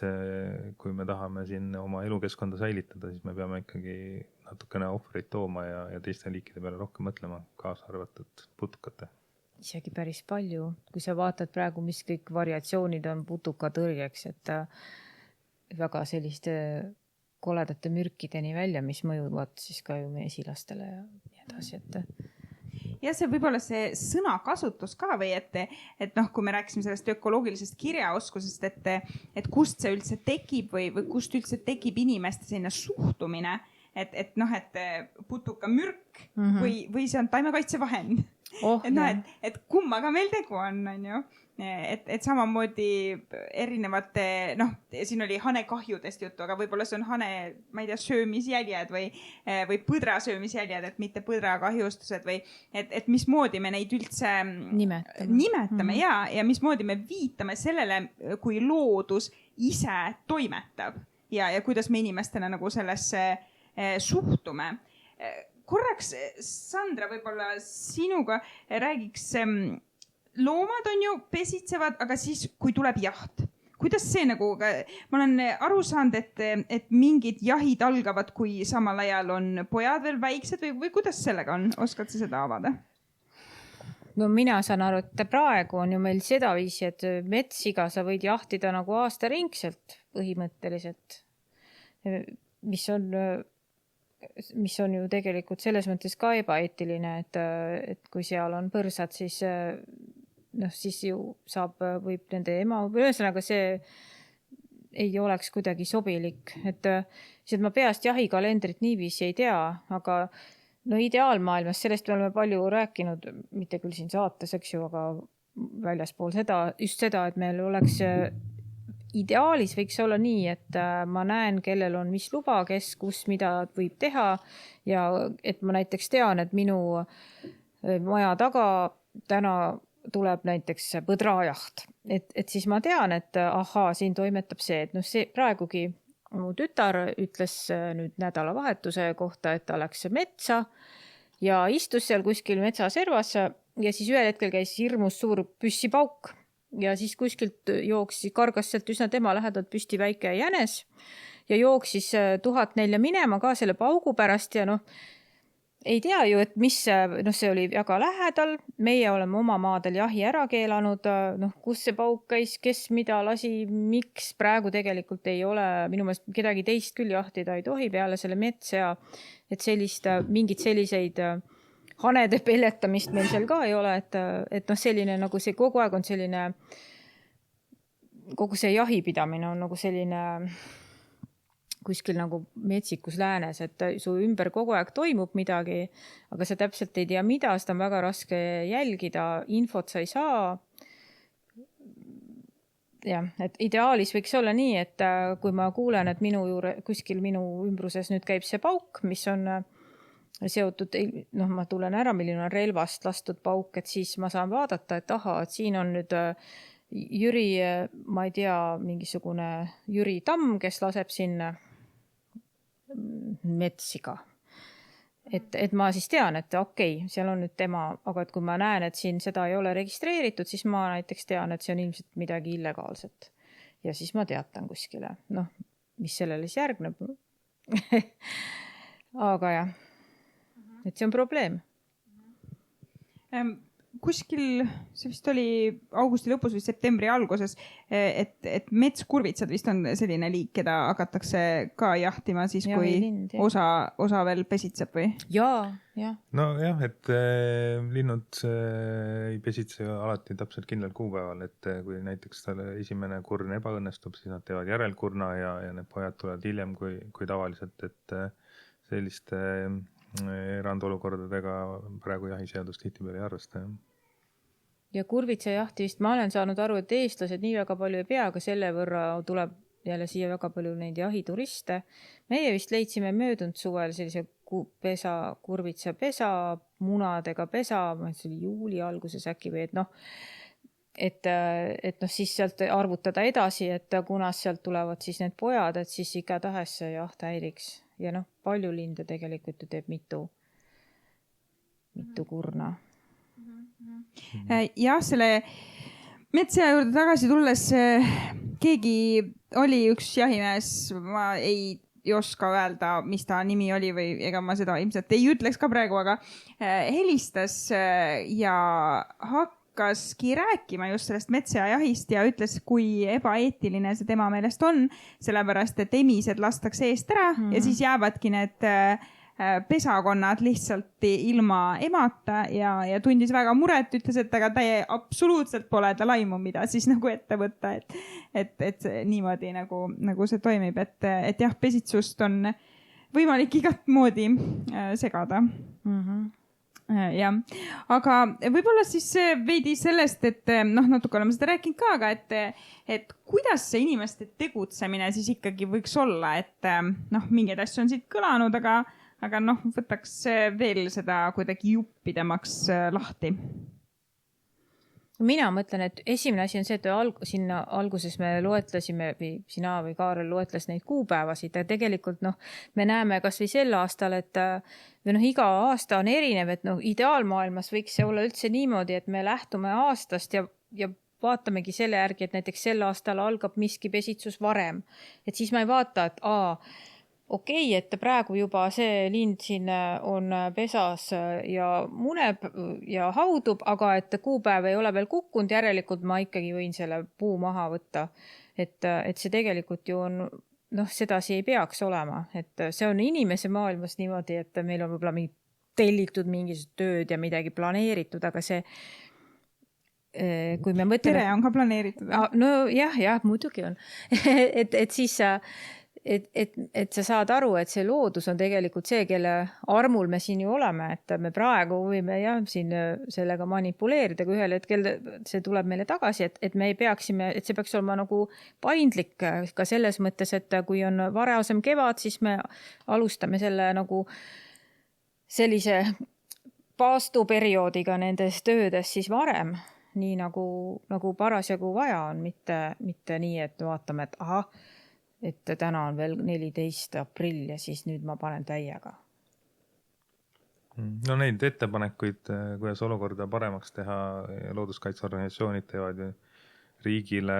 kui me tahame siin oma elukeskkonda säilitada, siis me peame ikkagi natukene ohvreid tooma ja teiste liikide peale rohkem mõtlema, kaasa arvatud putukate. Isegi päris palju. Kui sa vaatad praegu, mis kõik variatsioonid on putukatõrjeks, et väga selliste koledate mürkideni välja, mis mõjuvad siis ka ju meie esilastele ja nii edasi, Ja see võib-olla see sõnakasutus ka või et kui me rääkisime sellest ökoloogilisest kirjaoskusest, et kust see üldse tekib või kust üldse tekib inimeste selline suhtumine, et putuka mürk või see on taimekaitsevahend. et kummaga meil tegu on ju. Et samamoodi erinevate, siin oli hanekahjudest juttu, aga võib-olla see on hane, ma ei tea, söömisjäljed või põdra söömisjäljed, et mitte põdrakahjustused või et mismoodi me neid üldse nimetame ja mismoodi me viitame sellele, kui loodus ise toimetab ja kuidas me inimestena nagu sellesse suhtume. Korraks, Sandra, võib-olla sinuga räägiks loomad on ju pesitsevad, aga siis, kui tuleb jaht, kuidas see nagu, ma olen aru saanud, et mingid jahid algavad, kui samal ajal on pojad veel väiksed või kuidas sellega on? Oskad sa seda avada? No mina saan aru, et praegu on ju meil seda viisi, et metssiga sa võid jahtida nagu aastaringselt põhimõtteliselt, mis on ju tegelikult selles mõttes ka ebaeetiline, et kui seal on põrsad, siis ju võib nende ema, ühesõnaga see ei oleks kuidagi sobilik, et ma peast jahikalendrit niiviisi ei tea, aga ideaalmaailmas, sellest me oleme palju rääkinud, mitte küll siin saates, eks ju, aga väljaspool just seda, et meil oleks ideaalis võiks olla nii, et ma näen, kellel on mis luba, kes, kus, mida võib teha ja et ma näiteks tean, et minu maja taga täna tuleb näiteks põdrajaht, et siis ma tean, et siin toimetab see, et see praegugi mu tütar ütles nüüd nädalavahetuse kohta, et ta läks metsa ja istus seal kuskil metsaservas ja siis ühel hetkel käis hirmus suur püssipauk ja siis kuskilt kargas sealt üsna tema lähedalt püsti väike jänes ja jooksis 1004 minema ka selle paugu pärast ja ei tea ju, et mis, see oli väga lähedal, meie oleme oma maadel jahi ära keelanud, kus see pauk käis, kes mida lasi, miks praegu tegelikult ei ole, minu meelest kedagi teist küll jahtida ei tohi peale selle metsa, et mingit selliseid hanede pelletamist meil seal ka ei ole, et selline nagu see kogu aeg on selline, kogu see jahipidamine on nagu selline kuskil nagu metsikus läänes, et su ümber kogu aeg toimub midagi, aga sa täpselt ei tea mida, seda on väga raske jälgida, infot sa ei saa. Jah, et ideaalis võiks olla nii, et kui ma kuulen, et kuskil minu ümbruses nüüd käib see pauk, mis on seotud, ma tulen ära, milline on relvast lastud pauk, et siis ma saan vaadata, et et siin on nüüd Jüri, ma ei tea, mingisugune Jüri Tamm, kes laseb sinna metssiga. Et ma siis tean, et seal on nüüd tema, aga et kui ma näen, et siin seda ei ole registreeritud, siis ma näiteks tean, et see on ilmselt midagi illegaalset. Ja siis ma teatan kuskile, mis sellele siis järgneb. Aga jah, et see on probleem. Kuskil, see vist oli augusti lõpus või septembri alguses, et metskurvitsad vist on selline liik, keda hakatakse ka jahtima siis, kui osa veel pesitseb või? Jaa. No jah, et linnud ei pesitse alati täpselt kindlal kuupäeval, et kui näiteks talle esimene kurn ebaõnnestub, siis nad teevad järelkurna ja need pojad tulevad hiljem kui tavaliselt, et selliste erandolukordadega praegu jahiseadus tihtipeale ei arvesta. Ja kurvitsajahti vist ma olen saanud aru, et eestlased nii väga palju ei pea, aga selle võrra tuleb jälle siia väga palju neid jahituriste. Meie vist leidsime möödunud suvel sellise kurvitsa pesa, munadega pesa, see oli juuli alguses äkki või et siis sealt arvutada edasi, et kunas sealt tulevad siis need pojad, et siis igatahes see jaht häiriks. Ja palju linde tegelikult ju teeb mitu kurna. Jah, selle metsa juurde tagasi tulles keegi oli üks jahimees, ma ei oska öelda, mis ta nimi oli või ega ma seda ilmselt ei ütleks ka praegu, aga helistas ja hakkaski rääkima just sellest metsajahist ja ütles, kui ebaeetiline see tema meelest on, sellepärast, et emised lastakse eest ära ja siis jäävadki need pesakonnad lihtsalt ilma emata ja tundis väga muret, ütles, et aga ta absoluutselt pole ta laimu, mida siis nagu ette võtta, et niimoodi nagu see toimib, et jah, pesitsust on võimalik igat moodi segada. jah, aga võib-olla siis veidi sellest, et natuke oleme seda rääkinud ka, aga et kuidas see inimeste tegutsemine siis ikkagi võiks olla, et mingeid asju on siit kõlanud, aga võtaks veel seda kuidagi juppidemaks lahti. Mina mõtlen, et esimene asi on see, et sinna alguses me loetlesime või sina või Kaarel loetles neid kuupäevasid ja tegelikult me näeme kas või sel aastal, et iga aasta on erinev, et ideaalmaailmas võiks see olla üldse niimoodi, et me lähtume aastast ja vaatamegi selle järgi, et näiteks sel aastal algab miski pesitsus varem. Et siis ma ei vaata, et okei, et praegu juba see lind siin on pesas ja muneb ja haudub, aga et kuupäev ei ole veel kukkunud, järelikult ma ikkagi võin selle puu maha võtta. Et see tegelikult ju on, sedasi ei peaks olema. Et see on inimese maailmas niimoodi, et meil on võib-olla tellitud mingisugused tööd ja midagi planeeritud, aga see, kui me mõtleme... Pere on ka planeeritud. No jah, muidugi on. et siis et sa saad aru, et see loodus on tegelikult see, kelle armul me siin ju oleme, et me praegu võime siin sellega manipuleerida, kui ühel hetkel see tuleb meile tagasi, et me ei peaksime, et see peaks olema nagu paindlik ka selles mõttes, et kui on varasem kevad, siis me alustame selle nagu sellise paastuperioodiga nendes töödes siis varem, nii nagu parasjagu vaja on, mitte nii, et vaatame, et täna on veel 14. aprill ja siis nüüd ma panen täiega. No neid ettepanekuid, kuidas olukorda paremaks teha, looduskaitseorganisatsioonid teevad ju riigile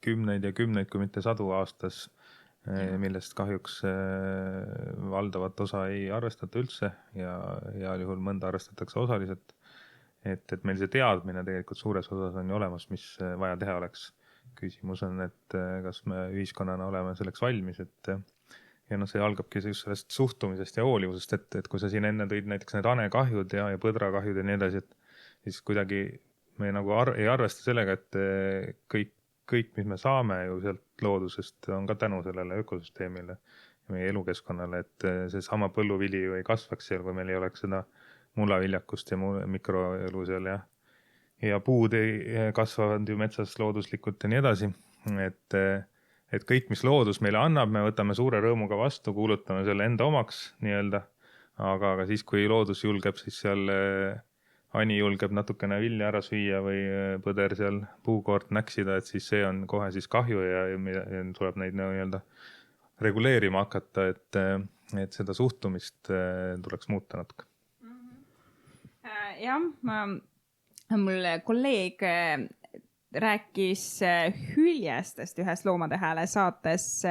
kümneid ja kümneid, kui mitte 100 aastas, millest kahjuks valdavat osa ei arvestata üldse ja heal juhul mõnda arvestatakse osaliselt. Et meil see teadmine tegelikult suures osas on ju olemas, mis vaja teha oleks. Küsimus on, et kas me ühiskonnana oleme selleks valmis, et see algabki sellest suhtumisest ja hoolivusest, et kui sa siin enne tõid näiteks need hanekahjud ja põdrakahjud ja nii edasi, et siis kuidagi me nagu ei arvesta sellega, et kõik, mis me saame ju sealt loodusest, on ka tänu sellele ökosüsteemile ja meie elukeskkonnale, et see sama põlluvili ju ei kasvaks seal, kui meil ei oleks seda mullaviljakust ja mikroelu seal ja puud kasvavad ju metsas looduslikult ja nii edasi, et kõik, mis loodus meile annab, me võtame suure rõõmuga vastu, kuulutame selle enda omaks nii-öelda, aga siis, kui loodus julgeb, siis seal ani julgeb natukene vilja ära süüa või põder seal puukoort näksida, et siis see on kohe siis kahju ja tuleb neid nii-öelda reguleerima hakata, et seda suhtumist tuleks muuta natuke. Jah, mul kolleeg rääkis hüljestest ühes Loomade Hääle saates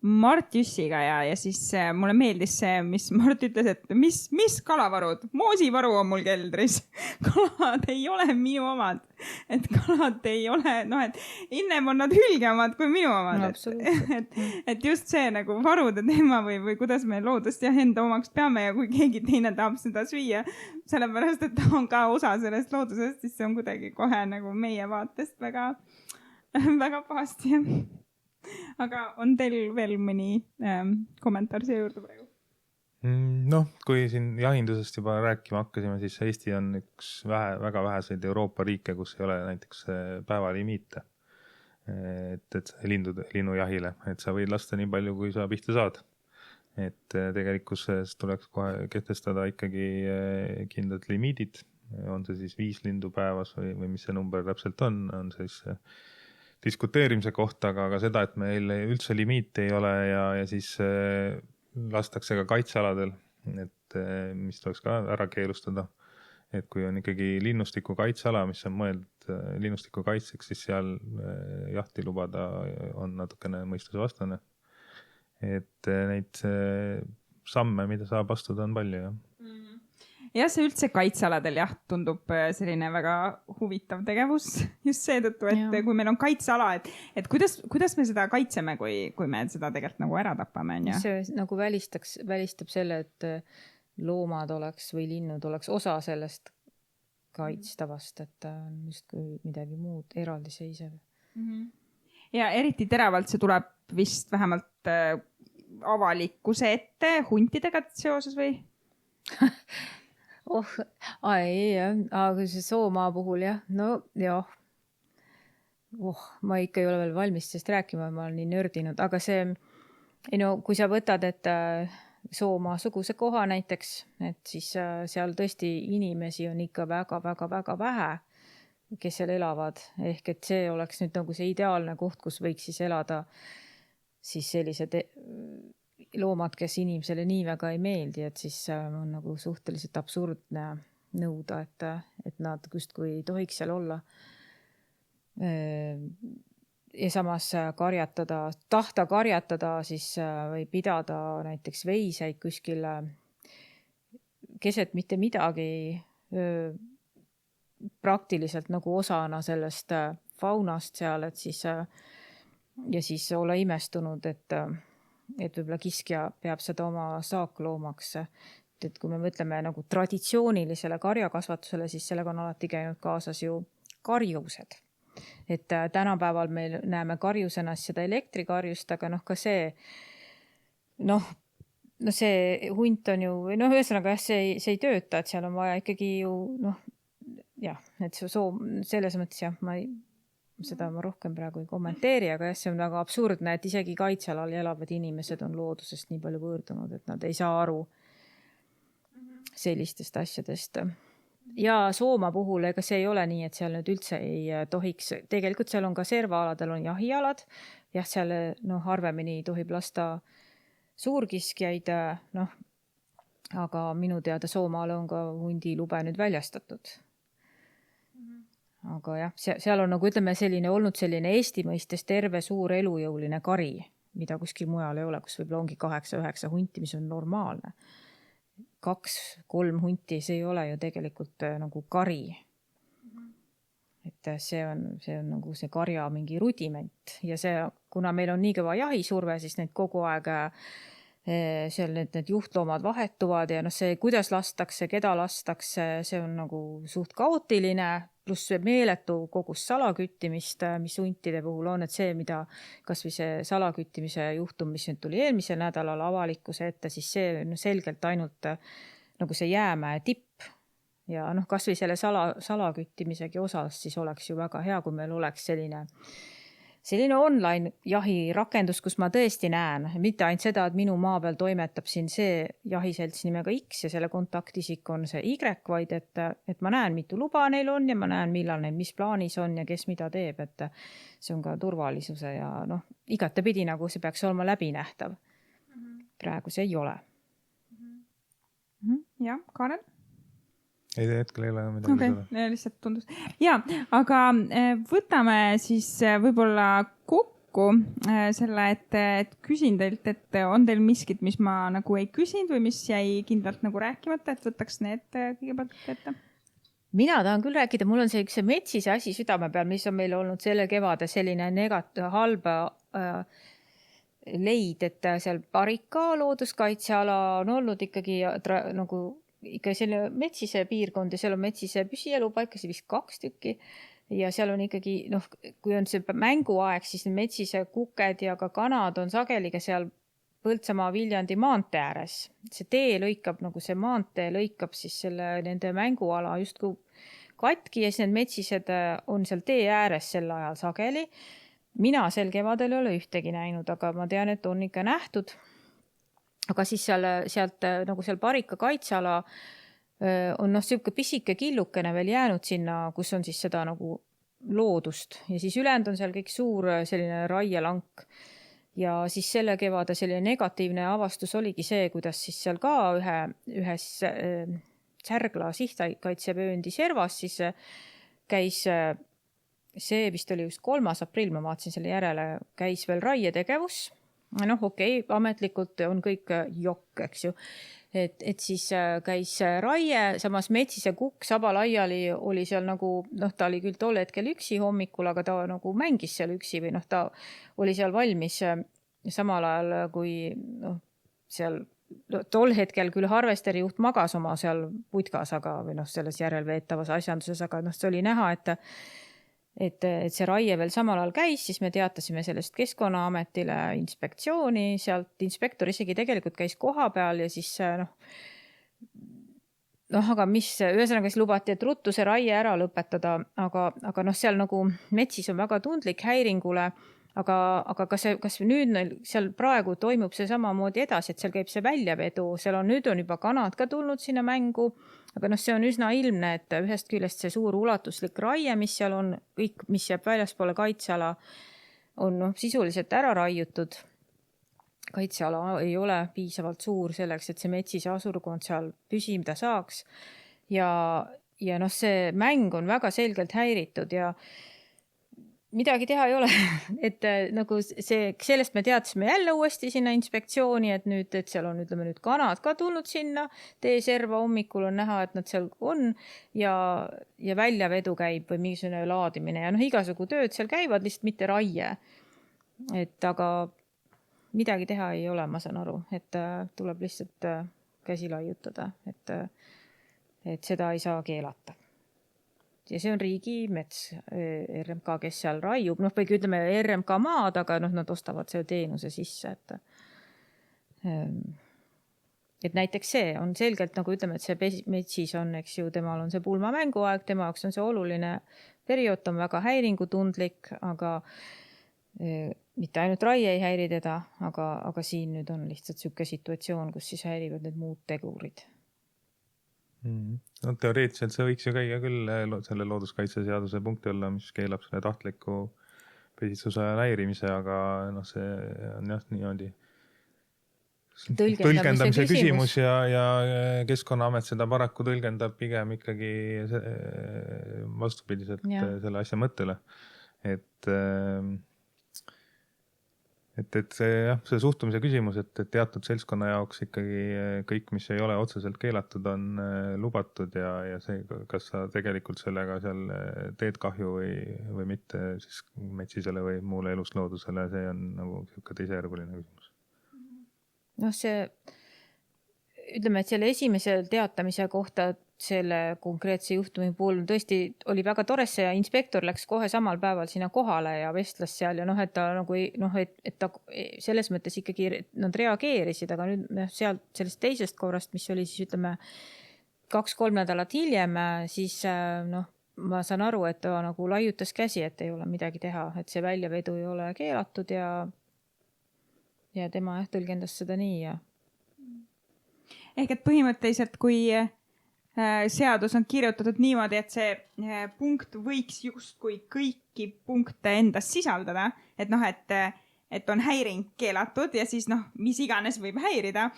Mart Jüssiga ja siis mulle meeldis see, mis Mart ütles, et mis kalavarud? Moosivaru on mul keldris. Kalad ei ole minu omad. Et kalad ei ole, et innem on nad hülgemad kui minu omad. Et just see nagu varude teema või kuidas me loodust ja enda omaks peame ja kui keegi teine tahab seda süüa, sellepärast, et ta on ka osa sellest loodusest, siis see on kuidagi kohe nagu meie vaatest väga, väga pahasti. Aga on teil veel mõni kommentaar siia juurde praegu? Kui siin jahindusest juba rääkima hakkasime, siis Eesti on üks väga väheseid Euroopa riike, kus ei ole näiteks päevalimiite, et linnujahile, et sa võid lasta nii palju, kui sa pihta saad. Et tegelikkuses tuleks kohe kehtestada ikkagi kindlad limiidid, on see siis 5 lindu päevas või mis see number täpselt on siis diskuteerimise kohta, aga seda, et meil üldse limiiti ei ole ja siis lastakse ka kaitsealadel, et mis tuleks ka ära keelustada. Et kui on ikkagi linnustiku kaitseala, mis on mõeldud linnustiku kaitseks, siis seal jahti lubada on natukene mõistusevastane. Et neid samme, mida saab astuda, on palju. Ja see üldse kaitsealadel tundub selline väga huvitav tegevus just seetõttu, et kui meil on kaitseala, et kuidas me seda kaitseme, kui me seda tegelikult nagu ära tapame? See nagu välistab selle, et loomad oleks või linnud oleks osa sellest kaitstavast, et just kui midagi muud eraldiseisev. Ja eriti teravalt see tuleb vist vähemalt avalikkuse ette huntidega seoses või? aga see Soomaa puhul jah, no jah. Ma ikka ei ole veel valmis sellest rääkima, ma olen nii nördinud, aga see, kui sa võtad, et Soomaa suguse koha näiteks, et siis seal tõesti inimesi on ikka väga vähe, kes seal elavad. Ehk et see oleks nüüd nagu see ideaalne koht, kus võiks siis elada siis sellised loomad, kes inimesele nii väga ei meeldi, et siis on nagu suhteliselt absurdne nõuda, et nad justkui ei tohiks seal olla. Ja samas tahta karjatada siis või pidada näiteks veiseid kuskil keset mitte midagi praktiliselt nagu osana sellest faunast seal, et siis ja siis olla imestunud, et võib-olla kiskja peab seda oma saakloomaks. Et kui me mõtleme nagu traditsioonilisele karjakasvatusele, siis sellega on alati käinud kaasas ju karjused. Et tänapäeval meil näeme karjusena seda elektrikarjust, aga ka see, see hunt on ju, ühesõnaga see ei tööta, et seal on vaja ikkagi ju, et selles mõttes jah, seda ma rohkem praegu ei kommenteeri, aga jah, see on väga absurdne, et isegi kaitsealal elavad inimesed on loodusest nii palju võõrdunud, et nad ei saa aru sellistest asjadest. Ja Soomaa puhul, ega see ei ole nii, et seal nüüd üldse ei tohiks, tegelikult seal on ka servaaladel on jahialad, jah, seal harvemini tohib lasta suurkiskjaid, aga minu teada Soomaale on ka hundilube nüüd väljastatud. Aga jah, seal on nagu ütleme olnud selline Eesti mõistes terve suur elujõuline kari, mida kuskil mujal ei ole, kus võib-olla ongi 8-9 hunti, mis on normaalne. 2-3 hunti, see ei ole ju tegelikult nagu kari. Et see on nagu see karja mingi rudiment ja see, kuna meil on nii kõva jahisurve, siis need kogu aeg seal need juhtloomad vahetuvad ja see, kuidas lastakse, keda lastakse, see on nagu suht kaootiline, pluss meeletu kogus salaküttimist, mis huntide puhul on, et see, mida kas või see salaküttimise juhtum, mis nüüd tuli eelmisel nädalal avalikkuse ette, siis see on selgelt ainult nagu see jäämäe tipp ja kas või selle salaküttimisegi osas siis oleks ju väga hea, kui meil oleks selline online jahirakendus, kus ma tõesti näen, mitte ainult seda, et minu maa peal toimetab siin see jahiselts nimega X ja selle kontaktisik on see Y, vaid et ma näen, mitu luba neil on ja ma näen, millal neil mis plaanis on ja kes mida teeb, et see on ka turvalisuse ja igatepidi nagu see peaks olema läbinähtav. Praegu see ei ole. Jah, Kaarel? Ei, hetkel ei ole midagi seda. Lihtsalt tundus. Ja, aga võtame siis võib-olla kokku selle, et küsin teilt, et on teil miskit, mis ma nagu ei küsinud või mis jäi kindlalt nagu rääkimata, et võtaks need kõigepealt ette? Mina tahan küll rääkida, mul on see metsise asi südame peal, mis on meil olnud selle kevade selline halba leid, et seal Parika looduskaitseala on olnud ikkagi nagu ikka selle metsise piirkond ja seal on metsise püsielupaikasi vist 2 tükki ja seal on ikkagi, kui on see mänguaeg, siis metsise kuked ja ka kanad on sageli ka seal Põltsamaa Viljandi maantee ääres. See tee lõikab, nagu see maantee lõikab siis nende mänguala justkui katki ja siis need metsised on seal tee ääres sel ajal sageli. Mina sel kevadel ei ole ühtegi näinud, aga ma tean, et on ikka nähtud. Aga siis sealt nagu seal Parika kaitseala on siuke pisike killukene veel jäänud sinna, kus on siis seda nagu loodust ja siis ülejäänud on seal kõik suur selline raielank ja siis selle kevade selline negatiivne avastus oligi see, kuidas siis seal ka ühes Särgla sihtkaitsevööndi servas siis käis see vist oli just 3. aprill, ma vaatasin selle järele, käis veel raietegevus. Ametlikult on kõik jokk, eks ju. Et siis käis raie, samas metsise kukk saba laiali oli seal nagu, ta oli küll tol hetkel üksi hommikul, aga ta nagu mängis seal üksi või ta oli seal valmis samal ajal, kui seal tol hetkel küll harvesteri juht magas oma seal putkas, aga või selles järelveetavas asjanduses, aga see oli näha, et see raie veel samal ajal käis, siis me teatasime sellest Keskkonnaametile inspektsiooni, sealt inspektor isegi tegelikult käis koha peal ja siis aga ühesõnaga siis lubati, et ruttu see raie ära lõpetada, aga noh, seal nagu metsis on väga tundlik häiringule, aga kas nüüd seal praegu toimub see samamoodi edasi, et seal käib see väljavedu, nüüd on juba kanad ka tulnud sinna mängu, aga noh, see on üsna ilmne, et ühest küljest see suur ulatuslik raie, mis seal on, kõik, mis jääb väljaspoole kaitseala, on sisuliselt ära raiutud. Kaitseala ei ole piisavalt suur selleks, et see metsise asurkond seal püsida saaks. Ja see mäng on väga selgelt häiritud ja midagi teha ei ole. Et nagu sellest me teadsime jälle uuesti sinna inspektsiooni, et seal on, ütleme nüüd kanad ka tulnud sinna. Teeserva hommikul on näha, et nad seal on ja väljavedu käib või mingisugune laadimine ja igasugu tööd seal käivad, lihtsalt mitte raie. Aga midagi teha ei ole, ma saan aru, et tuleb lihtsalt käsi laiutada, et seda ei saa keelata. Ja see on riigi mets, RMK, kes seal raiub, või ütleme RMK maad, aga nad ostavad selle teenuse sisse, et näiteks see on selgelt, nagu ütleme, et see metsis on, eks ju, temal on see pulma mänguaeg, tema jaoks on see oluline periood, on väga häiringutundlik, aga mitte ainult raie ei häiri teda, aga siin nüüd on lihtsalt selline situatsioon, kus siis häirivad need muud tegurid. No, teoreetiliselt see võiks ju käia küll selle looduskaitseseaduse punkti olla, mis keelab selle tahtliku pesitsuse häirimise, aga see on jah niimoodi tõlgendamise küsimus ja Keskkonnaamet seda paraku tõlgendab pigem ikkagi vastupidiselt selle asja mõttele. Et see suhtumise küsimus, et teatud seltskonna jaoks ikkagi kõik, mis ei ole otseselt keelatud, on lubatud ja see, kas sa tegelikult sellega seal teed kahju või mitte siis metsisele või muule elusloodusele, see on nagu teisejärguline küsimus. Ütleme, et selle esimese teatamise kohta selle konkreetse juhtumi puhul tõesti oli väga tore ja inspektor läks kohe samal päeval sinna kohale ja vestles seal ja et ta nagu et ta selles mõttes ikkagi nad reageerisid, aga nüüd sealt sellest teisest korrast, mis oli siis ütleme 2-3 nädalat hiljem, siis ma saan aru, et ta nagu laiutas käsi, et ei ole midagi teha, et see väljavedu ei ole keelatud ja tema tõlgendas seda nii ja ehk et põhimõtteliselt, kui seadus on kirjutatud niimoodi, et see punkt võiks justkui kõiki punkte endas sisaldada, et on häiring keelatud ja siis mis iganes võib häirida,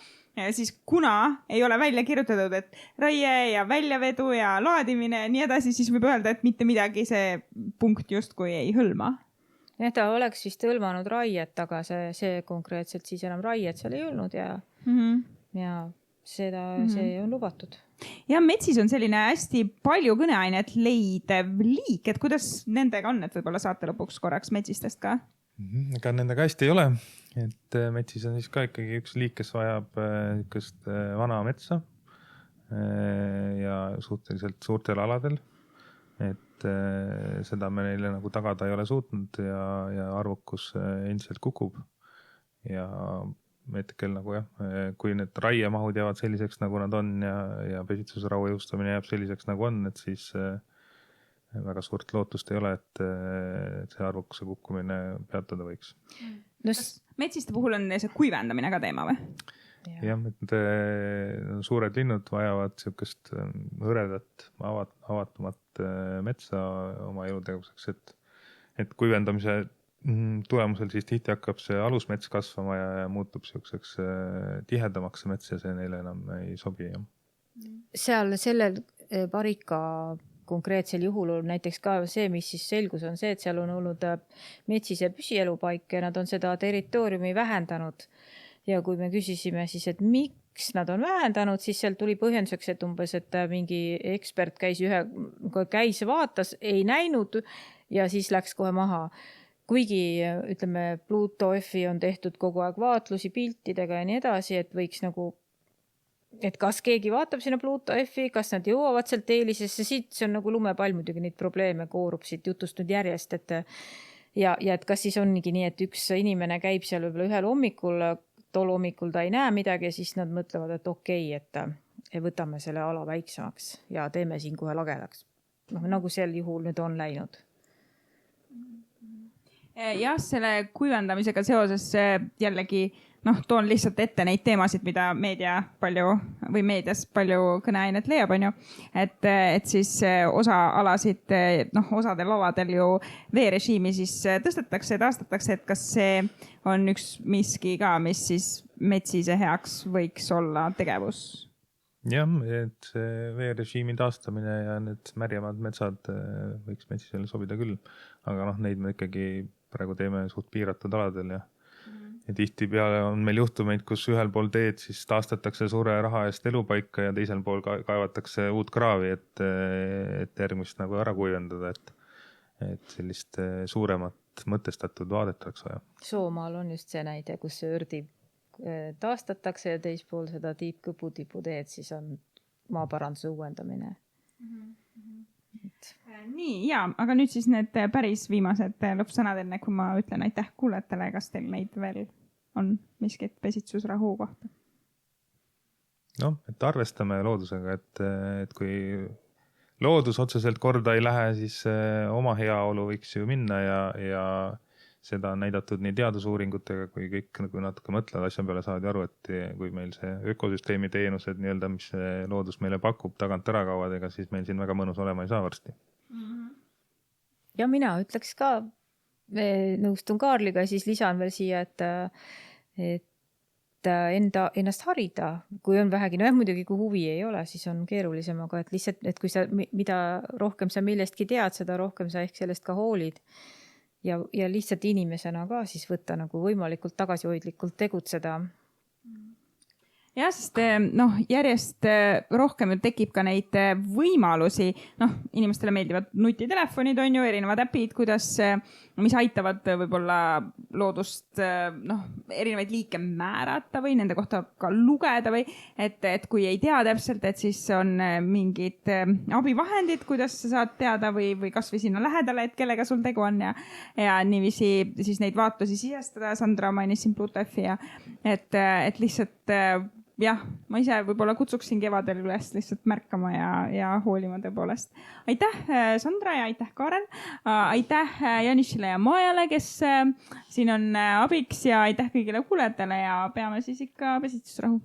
siis kuna ei ole välja kirjutatud, et raie ja väljavedu ja laadimine ja nii edasi, siis võib öelda, et mitte midagi see punkt justkui ei hõlma. Ja ta oleks vist hõlmanud raiet, aga see konkreetselt siis enam raiet seal ei olnud ja see on lubatud. Ja metsis on selline hästi palju kõneainet leidev liik, et kuidas nendega on, et võib-olla saate lõpuks korraks metsistest ka? Ega nendega hästi ei ole, et metsis on siis ka ikkagi üks liik, kes vajab vana metsa ja suhteliselt suurtel aladel, et seda me neile nagu tagada ei ole suutnud ja arvukus endiselt kukub ja hetkel nagu kui need raiemahud jäävad selliseks, nagu nad on ja pesitsusrahu jõustamine jääb selliseks, nagu on, et siis väga suurt lootust ei ole, et see arvukuse kukkumine peatada võiks. Metsiste puhul on see kuivendamine ka teema või? Jah, et suured linnud vajavad niisugust hõredat, avatumat metsa oma elutegevuseks, et kuivendamise tulemusel siis tihti hakkab see alusmets kasvama ja muutub niisuguseks tihedamaks see mets ja see neile enam ei sobi. Seal sellel parika konkreetsel juhul on näiteks ka see, mis siis selgus on see, et seal on olnud metsise püsielupaik ja nad on seda territooriumi vähendanud. Ja kui me küsisime siis, et miks nad on vähendanud, siis seal tuli põhjenduseks, et umbes, et mingi ekspert käis vaatas, ei näinud ja siis läks kohe maha. Kuigi, ütleme, Pluto F-i on tehtud kogu aeg vaatlusi piltidega ja nii edasi, et võiks nagu, et kas keegi vaatab sinna Pluto F-i, kas nad jõuavad sealt eelisesse, siit see on nagu lumepall muidugi, neid probleeme koorub siit jutust nüüd järjest, ja et kas siis ongi nii, et üks inimene käib seal võib-olla ühel hommikul, tol hommikul ta ei näe midagi ja siis nad mõtlevad, et okei, ja võtame selle ala väiksemaks ja teeme siin kohe lagedaks. Nagu sel juhul nüüd on läinud. Jah, selle kuivendamisega seoses jällegi toon lihtsalt ette neid teemasid, mida meedias palju kõneainet leiab, on ju. Et siis osa alasid, osadel aladel ju veerežiimi siis tõstetakse ja taastatakse, et kas see on üks miski ka, mis siis metsise heaks võiks olla tegevus? Jah, et see veerežiimi taastamine ja need märjemad metsad võiks metsisele sobida küll, aga neid me ikkagi praegu teeme suht piiratud aladel ja tihti peale on meil juhtumeid, kus ühel pool teed siis taastatakse suure raha eest elupaika ja teisel pool kaevatakse uut kraavi, et järgmist nagu ära kuivendada, et sellist suuremat mõtestatud vaadet oleks vaja. Soomaal on just see näide, kus see õrdi taastatakse ja teispool seda tiibkõpu-tipu teed, siis on maaparanduse uuendamine. Nii, jaa, aga nüüd siis need päris viimased lõppsõnad, enne kui ma ütlen aitäh kuulajatele, kas teil neid veel on miskit pesitsusrahu kohta? Et arvestame loodusega, et kui loodus otseselt korda ei lähe, siis oma heaolu võiks ju minna ja seda on näidatud nii teadusuuringutega, kui kõik nagu natuke mõtlevad asja peale saavad aru, et kui meil see ökosüsteemi teenused, mis loodus meile pakub tagant ära kauad, ega siis meil siin väga mõnus olema ei saa varsti. Ja mina ütleks ka, nõustun Kaarliga ja siis lisan veel siia, et ennast harida, kui on vähegi, muidugi kui huvi ei ole, siis on keerulisem, aga et lihtsalt, et kui mida rohkem sa millestki tead, seda rohkem sa ehk sellest ka hoolid. Ja lihtsalt inimesena ka siis võtta nagu võimalikult tagasihoidlikult tegutseda. Jah, sest järjest rohkem tekib ka neid võimalusi. Inimestele meeldivad nutitelefonid, on ju, erinevad äpid, mis aitavad võib-olla loodust erinevaid liike määrata või nende kohta ka lugeda või et kui ei tea täpselt, et siis on mingid abivahendid, kuidas sa saad teada või kas või sinna lähedale, et kellega sul tegu on ja niiviisi siis neid vaatlusi sisestada. Sandra mainis siin Pluto F-i ja et lihtsalt jah, ma ise võib-olla kutsuksin kevadel üles lihtsalt märkama ja hoolima tõepoolest. Aitäh Sandra ja aitäh Kaarel. Aitäh Janissile ja Maajale, kes siin on abiks ja aitäh kõigile kuulajatele ja peame siis ikka pesitsusrahu.